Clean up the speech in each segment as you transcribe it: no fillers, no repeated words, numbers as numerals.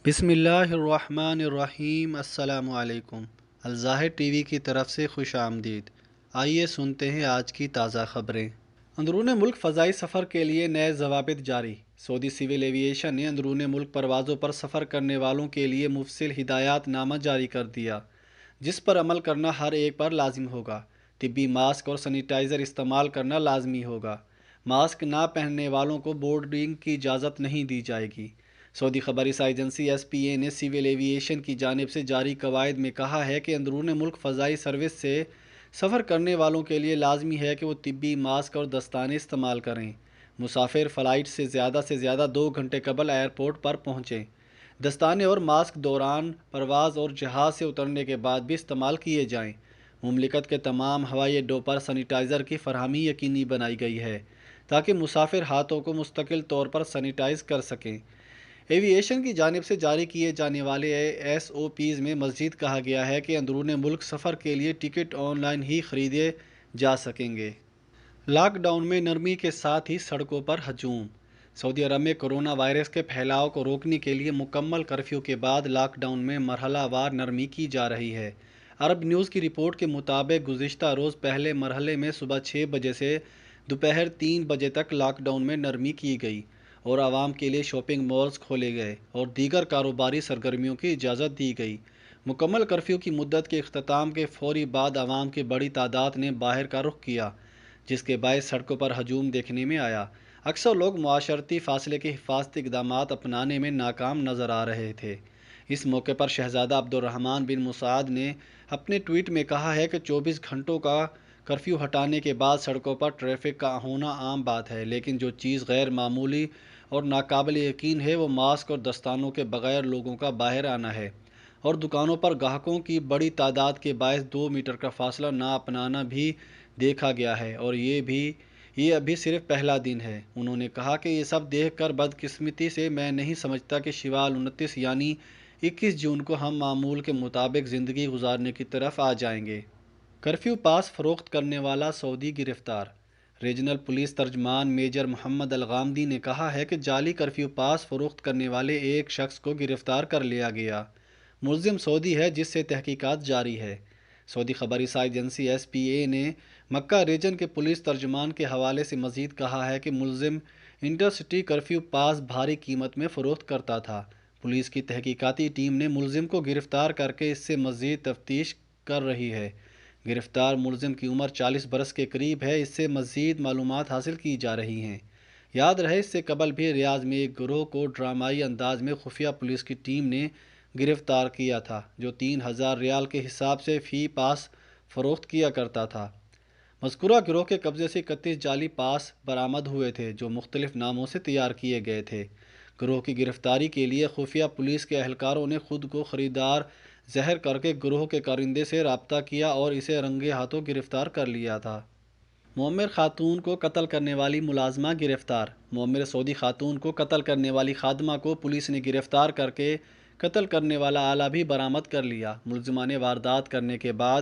بسم اللہ الرحمن الرحیم۔ السلام علیکم۔ الظاہر ٹی وی کی طرف سے خوش آمدید۔ آئیے سنتے ہیں آج کی تازہ خبریں۔ اندرون ملک فضائی سفر کے لیے نئے ضوابط جاری۔ سعودی سول ایوی ایشن نے اندرون ملک پروازوں پر سفر کرنے والوں کے لیے مفصل ہدایات نامہ جاری کر دیا، جس پر عمل کرنا ہر ایک پر لازم ہوگا۔ طبی ماسک اور سینیٹائزر استعمال کرنا لازمی ہوگا۔ ماسک نہ پہننے والوں کو بورڈنگ کی اجازت نہیں دی جائے گی۔ سعودی خبر رساں ایجنسی ایس پی اے نے سول ایوی ایشن کی جانب سے جاری قواعد میں کہا ہے کہ اندرون ملک فضائی سروس سے سفر کرنے والوں کے لیے لازمی ہے کہ وہ طبی ماسک اور دستانے استعمال کریں۔ مسافر فلائٹ سے زیادہ 2 گھنٹے قبل ایئرپورٹ پر پہنچیں۔ دستانے اور ماسک دوران پرواز اور جہاز سے اترنے کے بعد بھی استعمال کیے جائیں۔ مملکت کے تمام ہوائی اڈوں پر سینیٹائزر کی فراہمی یقینی بنائی گئی ہے تاکہ مسافر ہاتھوں کو مستقل طور پر سینیٹائز کر سکیں۔ ایوی ایشن کی جانب سے جاری کیے جانے والے ایس او پیز میں مزید کہا گیا ہے کہ اندرون ملک سفر کے لیے ٹکٹ آن لائن ہی خریدے جا سکیں گے۔ لاک ڈاؤن میں نرمی کے ساتھ ہی سڑکوں پر ہجوم۔ سعودی عرب میں کرونا وائرس کے پھیلاؤ کو روکنے کے لیے مکمل کرفیو کے بعد لاک ڈاؤن میں مرحلہ وار نرمی کی جا رہی ہے۔ عرب نیوز کی رپورٹ کے مطابق گزشتہ روز پہلے مرحلے میں صبح 6 بجے سے دوپہر 3 بجے تک لاک ڈاؤن میں نرمی کی گئی اور عوام کے لیے شاپنگ مالز کھولے گئے اور دیگر کاروباری سرگرمیوں کی اجازت دی گئی۔ مکمل کرفیو کی مدت کے اختتام کے فوری بعد عوام کی بڑی تعداد نے باہر کا رخ کیا، جس کے باعث سڑکوں پر ہجوم دیکھنے میں آیا۔ اکثر لوگ معاشرتی فاصلے کے حفاظتی اقدامات اپنانے میں ناکام نظر آ رہے تھے۔ اس موقع پر شہزادہ عبدالرحمن بن مسعود نے اپنے ٹویٹ میں کہا ہے کہ 24 گھنٹوں کا کرفیو ہٹانے کے بعد سڑکوں پر ٹریفک کا ہونا عام بات ہے، لیکن جو چیز غیر معمولی اور ناقابل یقین ہے وہ ماسک اور دستانوں کے بغیر لوگوں کا باہر آنا ہے، اور دکانوں پر گاہکوں کی بڑی تعداد کے باعث 2 میٹر کا فاصلہ نہ اپنانا بھی دیکھا گیا ہے، اور یہ ابھی صرف پہلا دن ہے۔ انہوں نے کہا کہ یہ سب دیکھ کر بدقسمتی سے میں نہیں سمجھتا کہ شوال 29 یعنی 21 جون کو ہم معمول کے مطابق زندگی گزارنے کی طرف آ جائیں گے۔ کرفیو پاس فروخت کرنے والا سعودی گرفتار۔ ریجنل پولیس ترجمان میجر محمد الغامدی نے کہا ہے کہ جعلی کرفیو پاس فروخت کرنے والے ایک شخص کو گرفتار کر لیا گیا۔ ملزم سعودی ہے جس سے تحقیقات جاری ہے۔ سعودی خبر رساں ایجنسی ایس پی اے نے مکہ ریجن کے پولیس ترجمان کے حوالے سے مزید کہا ہے کہ ملزم انٹرسٹی کرفیو پاس بھاری قیمت میں فروخت کرتا تھا۔ پولیس کی تحقیقاتی ٹیم نے ملزم کو گرفتار کر کے اس سے مزید تفتیش کر رہی ہے۔ گرفتار ملزم کی عمر 40 برس کے قریب ہے۔ اس سے مزید معلومات حاصل کی جا رہی ہیں۔ یاد رہے اس سے قبل بھی ریاض میں ایک گروہ کو ڈرامائی انداز میں خفیہ پولیس کی ٹیم نے گرفتار کیا تھا، جو 3000 ریال کے حساب سے فی پاس فروخت کیا کرتا تھا۔ مذکورہ گروہ کے قبضے سے 31 جعلی پاس برآمد ہوئے تھے جو مختلف ناموں سے تیار کیے گئے تھے۔ گروہ کی گرفتاری کے لیے خفیہ پولیس کے اہلکاروں نے خود کو خریدار ظاہر کر کے گروہ کے کارندے سے رابطہ کیا اور اسے رنگے ہاتھوں گرفتار کر لیا تھا۔ معمر خاتون کو قتل کرنے والی ملازمہ گرفتار۔ معمر سعودی خاتون کو قتل کرنے والی خادمہ کو پولیس نے گرفتار کر کے قتل کرنے والا آلہ بھی برآمد کر لیا۔ ملزمہ نے واردات کرنے کے بعد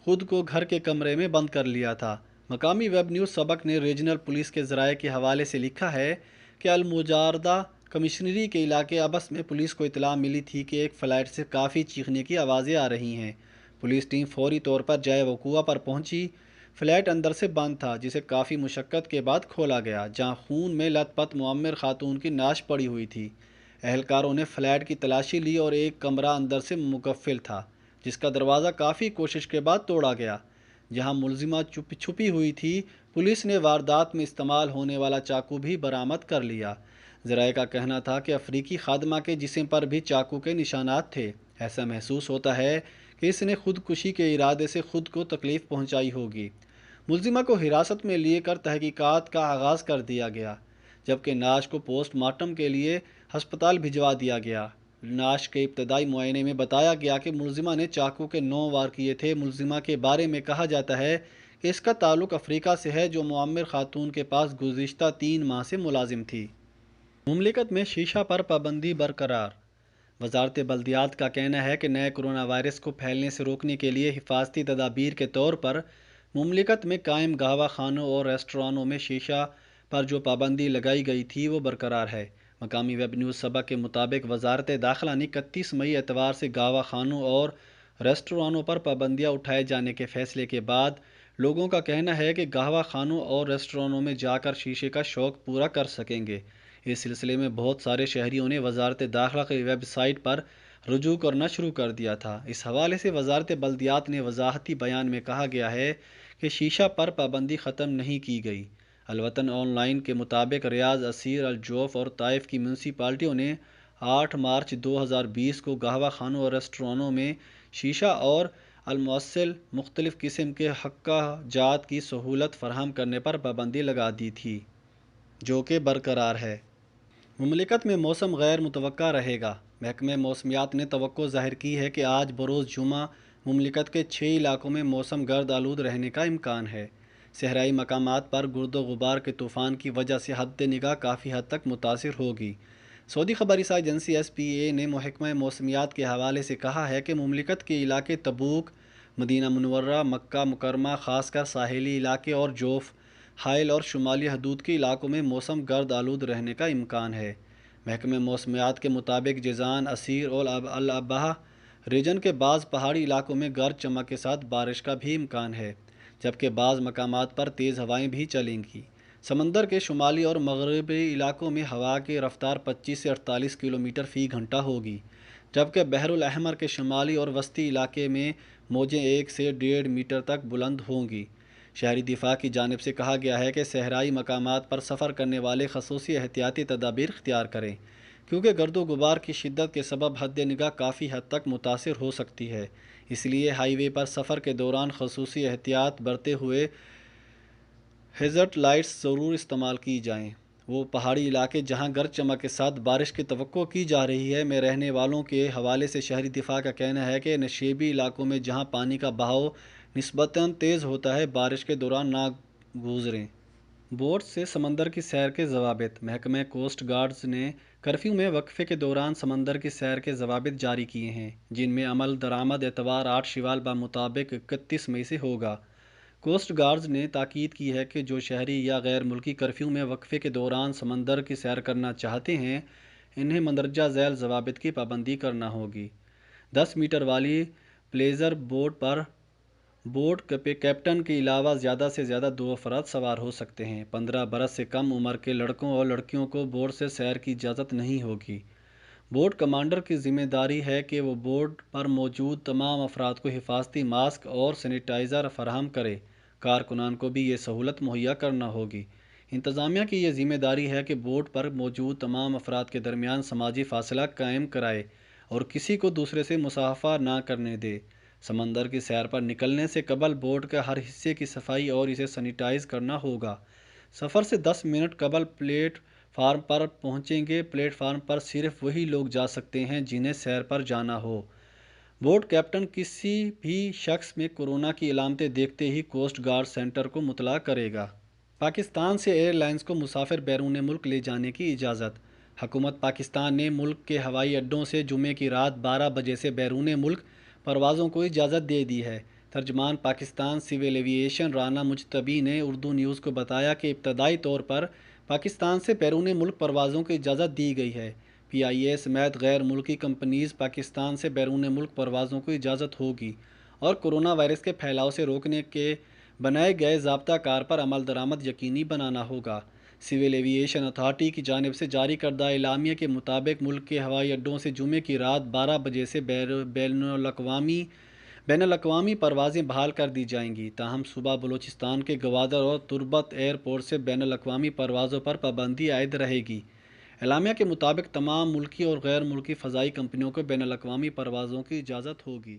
خود کو گھر کے کمرے میں بند کر لیا تھا۔ مقامی ویب نیوز سبق نے ریجنل پولیس کے ذرائع کے حوالے سے لکھا ہے کہ المجاردہ کمشنری کے علاقے ابس میں پولیس کو اطلاع ملی تھی کہ ایک فلیٹ سے کافی چیخنے کی آوازیں آ رہی ہیں۔ پولیس ٹیم فوری طور پر جائے وقوع پر پہنچی۔ فلیٹ اندر سے بند تھا، جسے کافی مشقت کے بعد کھولا گیا، جہاں خون میں لت پت معمر خاتون کی نعش پڑی ہوئی تھی۔ اہلکاروں نے فلیٹ کی تلاشی لی اور ایک کمرہ اندر سے مقفل تھا، جس کا دروازہ کافی کوشش کے بعد توڑا گیا۔ جہاں ملزمہ چھپی ہوئی تھی، پولیس نے واردات میں استعمال ہونے والا چاقو بھی برآمد کر لیا۔ ذرائع کا کہنا تھا کہ افریقی خادمہ کے جسم پر بھی چاقو کے نشانات تھے۔ ایسا محسوس ہوتا ہے کہ اس نے خودکشی کے ارادے سے خود کو تکلیف پہنچائی ہوگی۔ ملزمہ کو حراست میں لیے کر تحقیقات کا آغاز کر دیا گیا، جبکہ نعش کو پوسٹ مارٹم کے لیے ہسپتال بھجوا دیا گیا۔ نعش کے ابتدائی معائنے میں بتایا گیا کہ ملزمہ نے چاقو کے 9 وار کیے تھے۔ ملزمہ کے بارے میں کہا جاتا ہے کہ اس کا تعلق افریقہ سے ہے، جو معمر خاتون کے پاس گزشتہ 3 ماہ سے ملازم تھی۔ مملکت میں شیشہ پر پابندی برقرار۔ وزارت بلدیات کا کہنا ہے کہ نئے کرونا وائرس کو پھیلنے سے روکنے کے لیے حفاظتی تدابیر کے طور پر مملکت میں قائم قہوہ خانوں اور ریستورانوں میں شیشہ پر جو پابندی لگائی گئی تھی وہ برقرار ہے۔ مقامی ویب نیوز سبا کے مطابق وزارت داخلہ نے 31 مئی اتوار سے گاہوہ خانوں اور ریسٹورانوں پر پابندیاں اٹھائے جانے کے فیصلے کے بعد لوگوں کا کہنا ہے کہ گاہوہ خانوں اور ریسٹورانوں میں جا کر شیشے کا شوق پورا کر سکیں گے۔ اس سلسلے میں بہت سارے شہریوں نے وزارت داخلہ کی ویب سائٹ پر رجوع کرنا شروع کر دیا تھا۔ اس حوالے سے وزارت بلدیات نے وضاحتی بیان میں کہا گیا ہے کہ شیشہ پر پابندی ختم نہیں کی گئی۔ الوطن آن لائن کے مطابق ریاض، عسیر، الجوف اور طائف کی میونسپلٹیوں نے 8 مارچ 2020 کو گاہوہ خانوں اور ریسٹورانوں میں شیشہ اور الموصل مختلف قسم کے حقہ جات کی سہولت فراہم کرنے پر پابندی لگا دی تھی، جو کہ برقرار ہے۔ مملکت میں موسم غیر متوقع رہے گا۔ محکمہ موسمیات نے توقع ظاہر کی ہے کہ آج بروز جمعہ مملکت کے 6 علاقوں میں موسم گرد آلود رہنے کا امکان ہے۔ صحرائی مقامات پر گرد و غبار کے طوفان کی وجہ سے حد نگاہ کافی حد تک متاثر ہوگی۔ سعودی خبر رساں ایجنسی SPA نے محکمہ موسمیات کے حوالے سے کہا ہے کہ مملکت کے علاقے تبوک، مدینہ منورہ، مکہ مکرمہ، خاص کر ساحلی علاقے اور جوف، حائل اور شمالی حدود کے علاقوں میں موسم گرد آلود رہنے کا امکان ہے۔ محکمہ موسمیات کے مطابق جیزان، عسیر اور الابہا ریجن کے بعض پہاڑی علاقوں میں گرج چمک کے ساتھ بارش کا بھی امکان ہے، جبکہ بعض مقامات پر تیز ہوائیں بھی چلیں گی۔ سمندر کے شمالی اور مغربی علاقوں میں ہوا کی رفتار 25 سے 48 کلومیٹر فی گھنٹہ ہوگی، جبکہ بحر الاحمر کے شمالی اور وسطی علاقے میں موجیں 1 سے 1.5 میٹر تک بلند ہوں گی۔ شہری دفاع کی جانب سے کہا گیا ہے کہ صحرائی مقامات پر سفر کرنے والے خصوصی احتیاطی تدابیر اختیار کریں، کیونکہ گرد و غبار کی شدت کے سبب حد نگاہ کافی حد تک متاثر ہو سکتی ہے۔ اس لیے ہائی وے پر سفر کے دوران خصوصی احتیاط برتتے ہوئے ہیزرڈ لائٹس ضرور استعمال کی جائیں۔ وہ پہاڑی علاقے جہاں گرج چمک کے ساتھ بارش کی توقع کی جا رہی ہے میں رہنے والوں کے حوالے سے شہری دفاع کا کہنا ہے کہ نشیبی علاقوں میں جہاں پانی کا بہاؤ نسبتاً تیز ہوتا ہے بارش کے دوران نہ گزریں۔ بوٹ سے سمندر کی سیر کے ضوابط۔ محکمہ کوسٹ گارڈز نے کرفیو میں وقفے کے دوران سمندر کی سیر کے ضوابط جاری کیے ہیں، جن میں عمل درآمد اتوار 8 شوال بمطابق 31 مئی سے ہوگا۔ کوسٹ گارڈز نے تاکید کی ہے کہ جو شہری یا غیر ملکی کرفیو میں وقفے کے دوران سمندر کی سیر کرنا چاہتے ہیں، انہیں مندرجہ ذیل ضوابط کی پابندی کرنا ہوگی۔ 10 میٹر والی پلیژر بوٹ پر بوٹ کیپٹن کے علاوہ زیادہ سے زیادہ 2 افراد سوار ہو سکتے ہیں۔ 15 برس سے کم عمر کے لڑکوں اور لڑکیوں کو بوٹ سے سیر کی اجازت نہیں ہوگی۔ بوٹ کمانڈر کی ذمہ داری ہے کہ وہ بوٹ پر موجود تمام افراد کو حفاظتی ماسک اور سینیٹائزر فراہم کرے۔ کارکنان کو بھی یہ سہولت مہیا کرنا ہوگی۔ انتظامیہ کی یہ ذمہ داری ہے کہ بوٹ پر موجود تمام افراد کے درمیان سماجی فاصلہ قائم کرائے اور کسی کو دوسرے سے مصافحہ نہ کرنے دے۔ سمندر کی سیر پر نکلنے سے قبل بوٹ کے ہر حصے کی صفائی اور اسے سینیٹائز کرنا ہوگا۔ سفر سے 10 منٹ قبل پلیٹ فارم پر پہنچیں گے۔ پلیٹ فارم پر صرف وہی لوگ جا سکتے ہیں جنہیں سیر پر جانا ہو۔ بوٹ کیپٹن کسی بھی شخص میں کورونا کی علامتیں دیکھتے ہی کوسٹ گارڈ سینٹر کو مطلع کرے گا۔ پاکستان سے ایئر لائنز کو مسافر بیرون ملک لے جانے کی اجازت۔ حکومت پاکستان نے ملک کے ہوائی اڈوں سے جمعے کی رات 12 بجے سے بیرون ملک پروازوں کو اجازت دے دی ہے۔ ترجمان پاکستان سول ایوی ایشن رانا مجتبی نے اردو نیوز کو بتایا کہ ابتدائی طور پر پاکستان سے بیرون ملک پروازوں کی اجازت دی گئی ہے۔ PIA سمیت غیر ملکی کمپنیز پاکستان سے بیرون ملک پروازوں کو اجازت ہوگی اور کورونا وائرس کے پھیلاؤ سے روکنے کے بنائے گئے ضابطہ کار پر عمل درآمد یقینی بنانا ہوگا۔ سول ایوی ایشن اتھارٹی کی جانب سے جاری کردہ اعلامیہ کے مطابق ملک کے ہوائی اڈوں سے جمعے کی رات 12 بجے سے بین الاقوامی پروازیں بحال کر دی جائیں گی، تاہم صوبہ بلوچستان کے گوادر اور تربت ایئرپورٹ سے بین الاقوامی پروازوں پر پابندی عائد رہے گی۔ اعلامیہ کے مطابق تمام ملکی اور غیر ملکی فضائی کمپنیوں کو بین الاقوامی پروازوں کی اجازت ہوگی۔